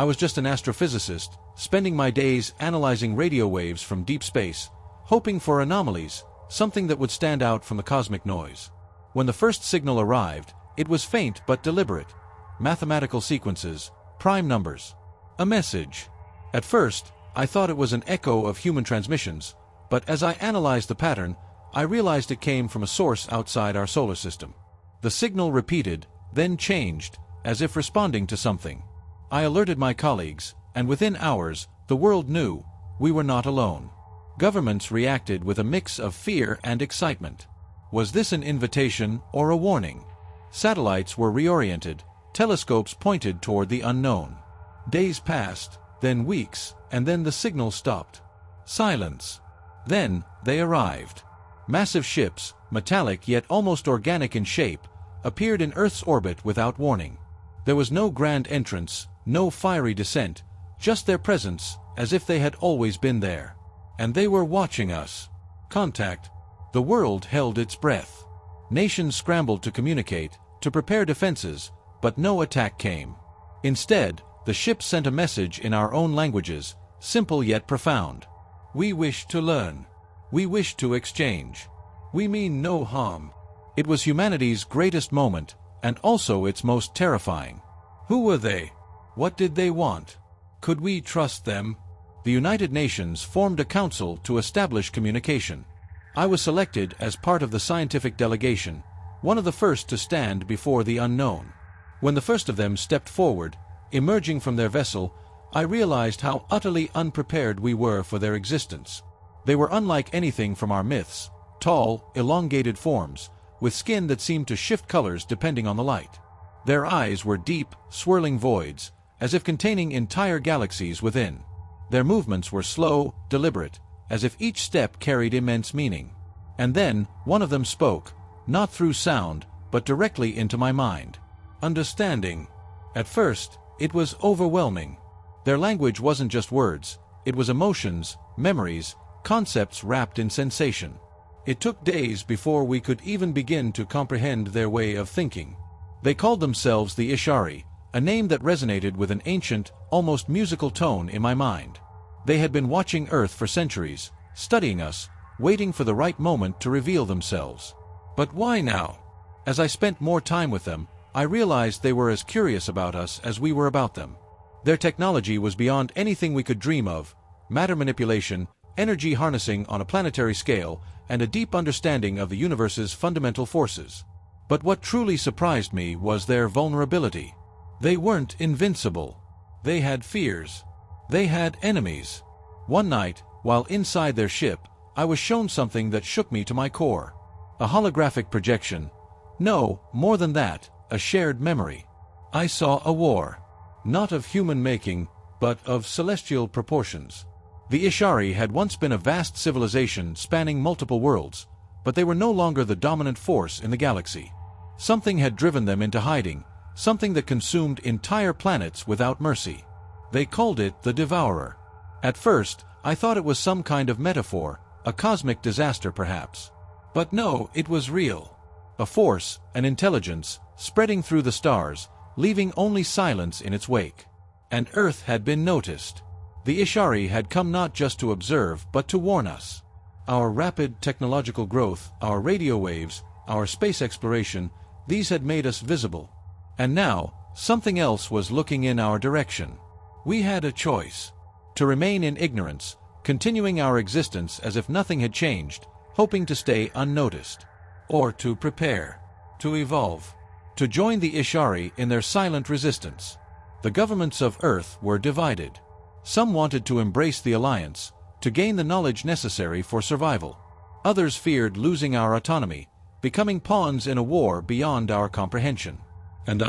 I was just an astrophysicist, spending my days analyzing radio waves from deep space, hoping for anomalies, something that would stand out from the cosmic noise. When the first signal arrived, it was faint but deliberate. Mathematical sequences, prime numbers. A message. At first, I thought it was an echo of human transmissions, but as I analyzed the pattern, I realized it came from a source outside our solar system. The signal repeated, then changed, as if responding to something. I alerted my colleagues, and within hours, the world knew we were not alone. Governments reacted with a mix of fear and excitement. Was this an invitation or a warning? Satellites were reoriented, telescopes pointed toward the unknown. Days passed, then weeks, and then the signal stopped. Silence. Then, they arrived. Massive ships, metallic yet almost organic in shape, appeared in Earth's orbit without warning. There was no grand entrance, no fiery descent, just their presence, as if they had always been there. And they were watching us. Contact. The world held its breath. Nations scrambled to communicate, to prepare defenses, but no attack came. Instead, the ship sent a message in our own languages, simple yet profound. We wish to learn. We wish to exchange. We mean no harm. It was humanity's greatest moment, and also its most terrifying. Who were they? What did they want? Could we trust them? The United Nations formed a council to establish communication. I was selected as part of the scientific delegation, one of the first to stand before the unknown. When the first of them stepped forward, emerging from their vessel, I realized how utterly unprepared we were for their existence. They were unlike anything from our myths, tall, elongated forms, with skin that seemed to shift colors depending on the light. Their eyes were deep, swirling voids, as if containing entire galaxies within. Their movements were slow, deliberate, as if each step carried immense meaning. And then, one of them spoke, not through sound, but directly into my mind. Understanding. At first, it was overwhelming. Their language wasn't just words, it was emotions, memories, concepts wrapped in sensation. It took days before we could even begin to comprehend their way of thinking. They called themselves the Ishari, a name that resonated with an ancient, almost musical tone in my mind. They had been watching Earth for centuries, studying us, waiting for the right moment to reveal themselves. But why now? As I spent more time with them, I realized they were as curious about us as we were about them. Their technology was beyond anything we could dream of: matter manipulation, energy harnessing on a planetary scale, and a deep understanding of the universe's fundamental forces. But what truly surprised me was their vulnerability. They weren't invincible. They had fears. They had enemies. One night, while inside their ship, I was shown something that shook me to my core. A holographic projection. No, more than that, a shared memory. I saw a war. Not of human making, but of celestial proportions. The Ishari had once been a vast civilization spanning multiple worlds, but they were no longer the dominant force in the galaxy. Something had driven them into hiding, something that consumed entire planets without mercy. They called it the Devourer. At first, I thought it was some kind of metaphor, a cosmic disaster perhaps. But no, it was real. A force, an intelligence, spreading through the stars, leaving only silence in its wake. And Earth had been noticed. The Ishari had come not just to observe, but to warn us. Our rapid technological growth, our radio waves, our space exploration, these had made us visible. And now, something else was looking in our direction. We had a choice. To remain in ignorance, continuing our existence as if nothing had changed, hoping to stay unnoticed. Or to prepare. To evolve. To join the Ishari in their silent resistance. The governments of Earth were divided. Some wanted to embrace the alliance, to gain the knowledge necessary for survival. Others feared losing our autonomy, becoming pawns in a war beyond our comprehension. And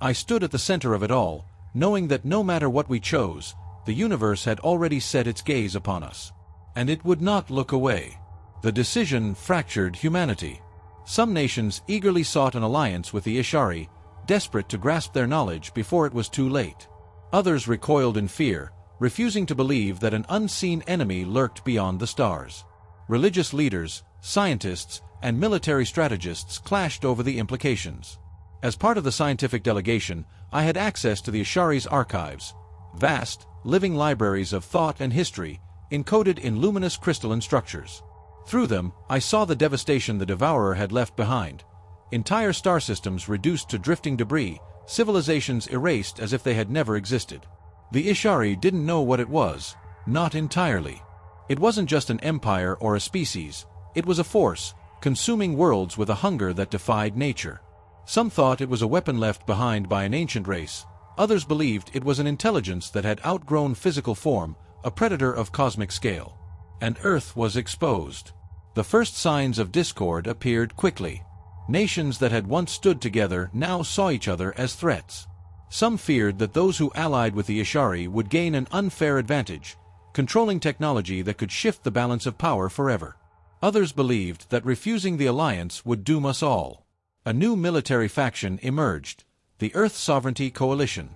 I stood at the center of it all, knowing that no matter what we chose, the universe had already set its gaze upon us. And it would not look away. The decision fractured humanity. Some nations eagerly sought an alliance with the Ishari, desperate to grasp their knowledge before it was too late. Others recoiled in fear, refusing to believe that an unseen enemy lurked beyond the stars. Religious leaders, scientists, and military strategists clashed over the implications. As part of the scientific delegation, I had access to the Ishari's archives, vast, living libraries of thought and history, encoded in luminous crystalline structures. Through them, I saw the devastation the Devourer had left behind. Entire star systems reduced to drifting debris, civilizations erased as if they had never existed. The Ishari didn't know what it was, not entirely. It wasn't just an empire or a species, it was a force, consuming worlds with a hunger that defied nature. Some thought it was a weapon left behind by an ancient race, others believed it was an intelligence that had outgrown physical form, a predator of cosmic scale. And Earth was exposed. The first signs of discord appeared quickly. Nations that had once stood together now saw each other as threats. Some feared that those who allied with the Ishari would gain an unfair advantage, controlling technology that could shift the balance of power forever. Others believed that refusing the alliance would doom us all. A new military faction emerged, the Earth Sovereignty Coalition.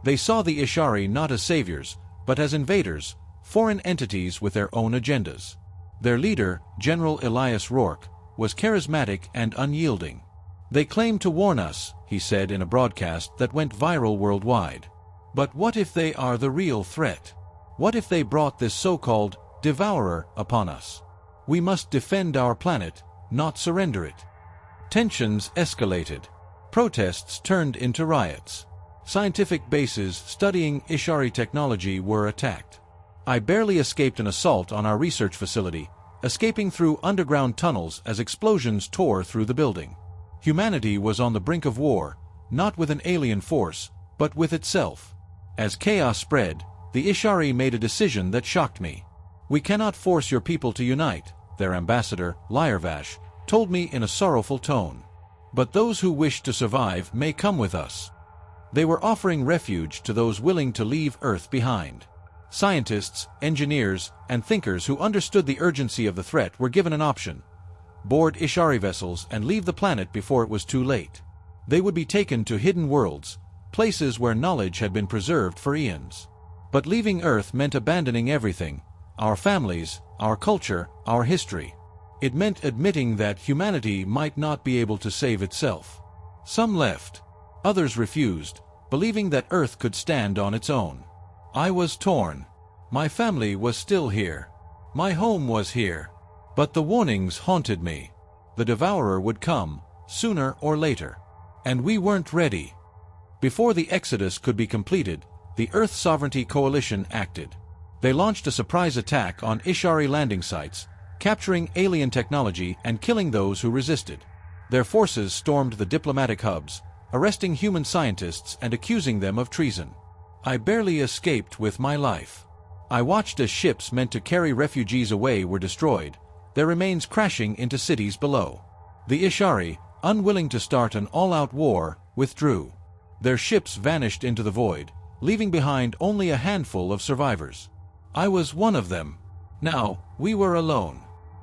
They saw the Ishari not as saviors, but as invaders, foreign entities with their own agendas. Their leader, General Elias Rourke, was charismatic and unyielding. "They claim to warn us," he said in a broadcast that went viral worldwide. "But what if they are the real threat? What if they brought this so-called Devourer upon us? We must defend our planet, not surrender it." Tensions escalated. Protests turned into riots. Scientific bases studying Ishari technology were attacked. I barely escaped an assault on our research facility, escaping through underground tunnels as explosions tore through the building. Humanity was on the brink of war, not with an alien force, but with itself. As chaos spread, the Ishari made a decision that shocked me. "We cannot force your people to unite," their ambassador, Lyervash, told me in a sorrowful tone. "But those who wish to survive may come with us." They were offering refuge to those willing to leave Earth behind. Scientists, engineers, and thinkers who understood the urgency of the threat were given an option: board Ishari vessels and leave the planet before it was too late. They would be taken to hidden worlds, places where knowledge had been preserved for eons. But leaving Earth meant abandoning everything: our families, our culture, our history. It meant admitting that humanity might not be able to save itself. Some left. Others refused, believing that Earth could stand on its own. I was torn. My family was still here. My home was here. But the warnings haunted me. The Devourer would come, sooner or later. And we weren't ready. Before the exodus could be completed, the Earth Sovereignty Coalition acted. They launched a surprise attack on Ishari landing sites, capturing alien technology and killing those who resisted. Their forces stormed the diplomatic hubs, arresting human scientists and accusing them of treason. I barely escaped with my life. I watched as ships meant to carry refugees away were destroyed, their remains crashing into cities below. The Ishari, unwilling to start an all-out war, withdrew. Their ships vanished into the void, leaving behind only a handful of survivors. I was one of them. Now, we were alone.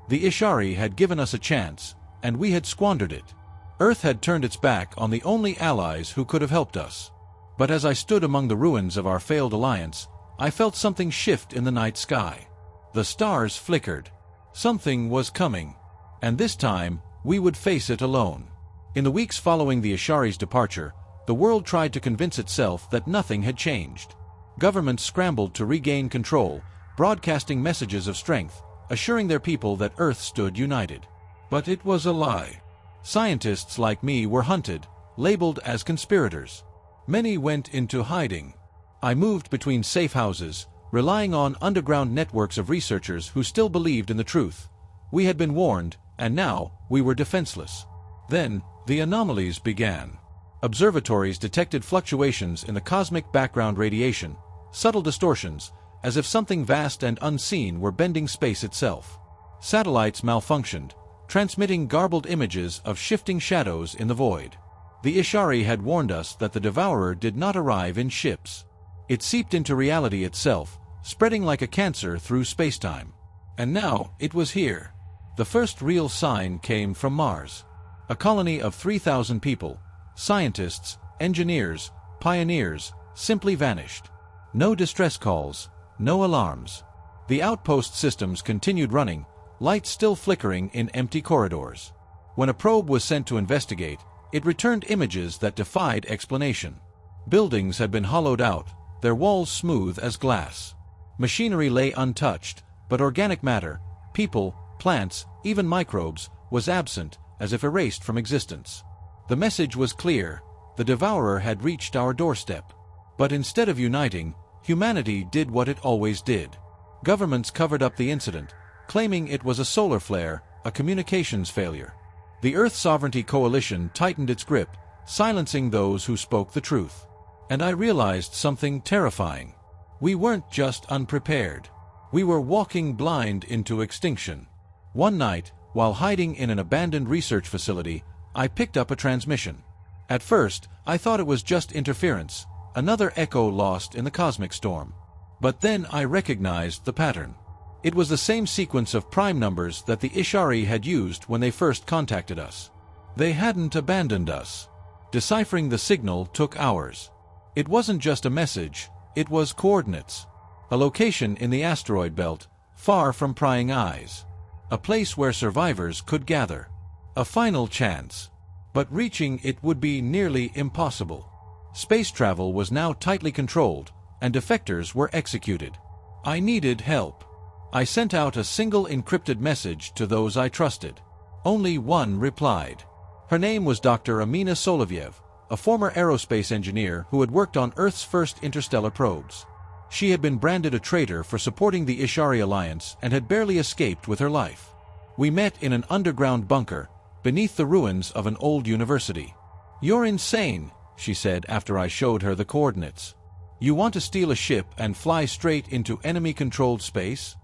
The Ishari had given us a chance, and we had squandered it. Earth had turned its back on the only allies who could have helped us. But as I stood among the ruins of our failed alliance, I felt something shift in the night sky. The stars flickered. Something was coming. And this time, we would face it alone. In the weeks following the Ishari's departure, the world tried to convince itself that nothing had changed. Governments scrambled to regain control, broadcasting messages of strength, assuring their people that Earth stood united. But it was a lie. Scientists like me were hunted, labeled as conspirators. Many went into hiding. I moved between safe houses, relying on underground networks of researchers who still believed in the truth. We had been warned, and now we were defenseless. Then, the anomalies began. Observatories detected fluctuations in the cosmic background radiation, subtle distortions, as if something vast and unseen were bending space itself. Satellites malfunctioned, transmitting garbled images of shifting shadows in the void. The Ishari had warned us that the Devourer did not arrive in ships. It seeped into reality itself, spreading like a cancer through spacetime. And now, it was here. The first real sign came from Mars. A colony of 3,000 people, scientists, engineers, pioneers, simply vanished. No distress calls, no alarms. The outpost systems continued running, lights still flickering in empty corridors. When a probe was sent to investigate, it returned images that defied explanation. Buildings had been hollowed out, their walls smooth as glass. Machinery lay untouched, but organic matter, people, plants, even microbes, was absent, as if erased from existence. The message was clear: the devourer had reached our doorstep. But instead of uniting, humanity did what it always did. Governments covered up the incident, claiming it was a solar flare, a communications failure. The Earth Sovereignty Coalition tightened its grip, silencing those who spoke the truth. And I realized something terrifying. We weren't just unprepared. We were walking blind into extinction. One night, while hiding in an abandoned research facility, I picked up a transmission. At first, I thought it was just interference, another echo lost in the cosmic storm. But then I recognized the pattern. It was the same sequence of prime numbers that the Ishari had used when they first contacted us. They hadn't abandoned us. Deciphering the signal took hours. It wasn't just a message, it was coordinates. A location in the asteroid belt, far from prying eyes. A place where survivors could gather. A final chance. But reaching it would be nearly impossible. Space travel was now tightly controlled, and defectors were executed. I needed help. I sent out a single encrypted message to those I trusted. Only one replied. Her name was Dr. Amina Solovyev, a former aerospace engineer who had worked on Earth's first interstellar probes. She had been branded a traitor for supporting the Ishari Alliance and had barely escaped with her life. We met in an underground bunker, beneath the ruins of an old university. "You're insane," she said after I showed her the coordinates. "You want to steal a ship and fly straight into enemy-controlled space?"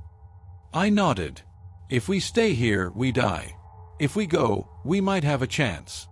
I nodded. "If we stay here, we die. If we go, we might have a chance."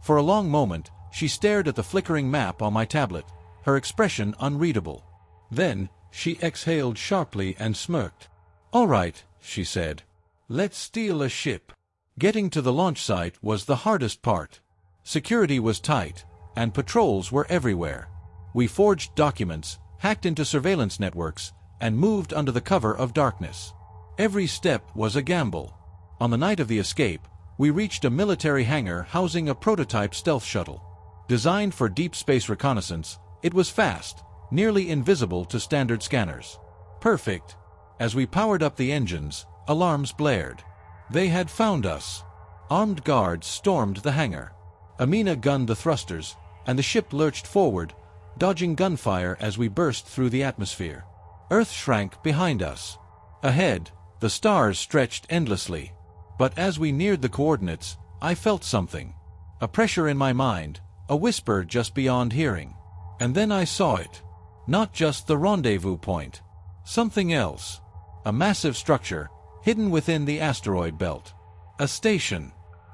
For a long moment, she stared at the flickering map on my tablet, her expression unreadable. Then, she exhaled sharply and smirked. "All right," she said. "Let's steal a ship." Getting to the launch site was the hardest part. Security was tight, and patrols were everywhere. We forged documents, hacked into surveillance networks, and moved under the cover of darkness. Every step was a gamble. On the night of the escape, we reached a military hangar housing a prototype stealth shuttle. Designed for deep space reconnaissance, it was fast, nearly invisible to standard scanners. Perfect. As we powered up the engines, alarms blared. They had found us. Armed guards stormed the hangar. Amina gunned the thrusters, and the ship lurched forward, dodging gunfire as we burst through the atmosphere. Earth shrank behind us. Ahead, the stars stretched endlessly. But as we neared the coordinates, I felt something. A pressure in my mind, a whisper just beyond hearing. And then I saw it. Not just the rendezvous point. Something else. A massive structure, hidden within the asteroid belt. A station.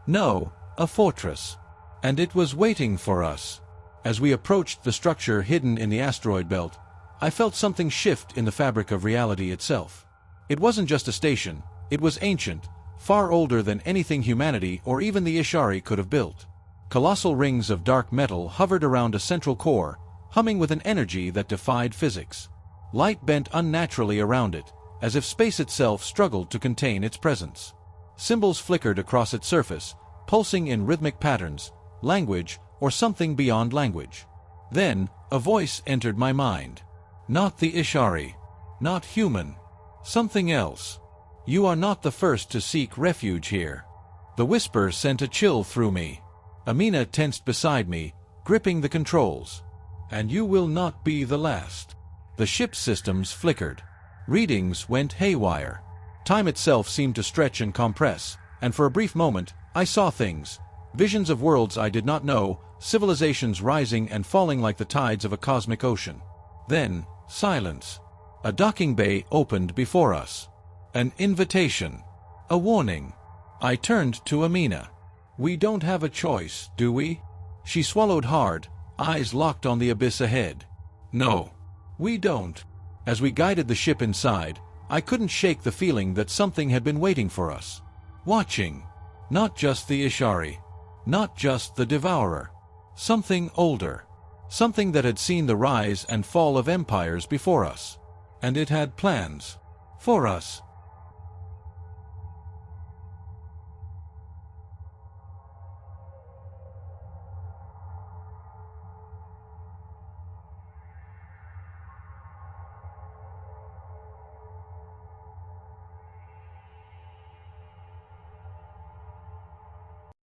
No, a fortress. And it was waiting for us. As we approached the structure hidden in the asteroid belt, I felt something shift in the fabric of reality itself. It wasn't just a station, it was ancient, far older than anything humanity or even the Ishari could have built. Colossal rings of dark metal hovered around a central core, humming with an energy that defied physics. Light bent unnaturally around it, as if space itself struggled to contain its presence. Symbols flickered across its surface, pulsing in rhythmic patterns, language, or something beyond language. Then, a voice entered my mind. Not the Ishari. Not human. Something else. You are not the first to seek refuge here. The whisper sent a chill through me. Amina tensed beside me, gripping the controls. And you will not be the last. The ship's systems flickered. Readings went haywire. Time itself seemed to stretch and compress, and for a brief moment, I saw things. Visions of worlds I did not know, civilizations rising and falling like the tides of a cosmic ocean. Then, silence. A docking bay opened before us. An invitation. A warning. I turned to Amina. We don't have a choice, do we? She swallowed hard, eyes locked on the abyss ahead. No. We don't. As we guided the ship inside, I couldn't shake the feeling that something had been waiting for us. Watching. Not just the Ishari. Not just the Devourer. Something older. Something that had seen the rise and fall of empires before us. And it had plans. For us.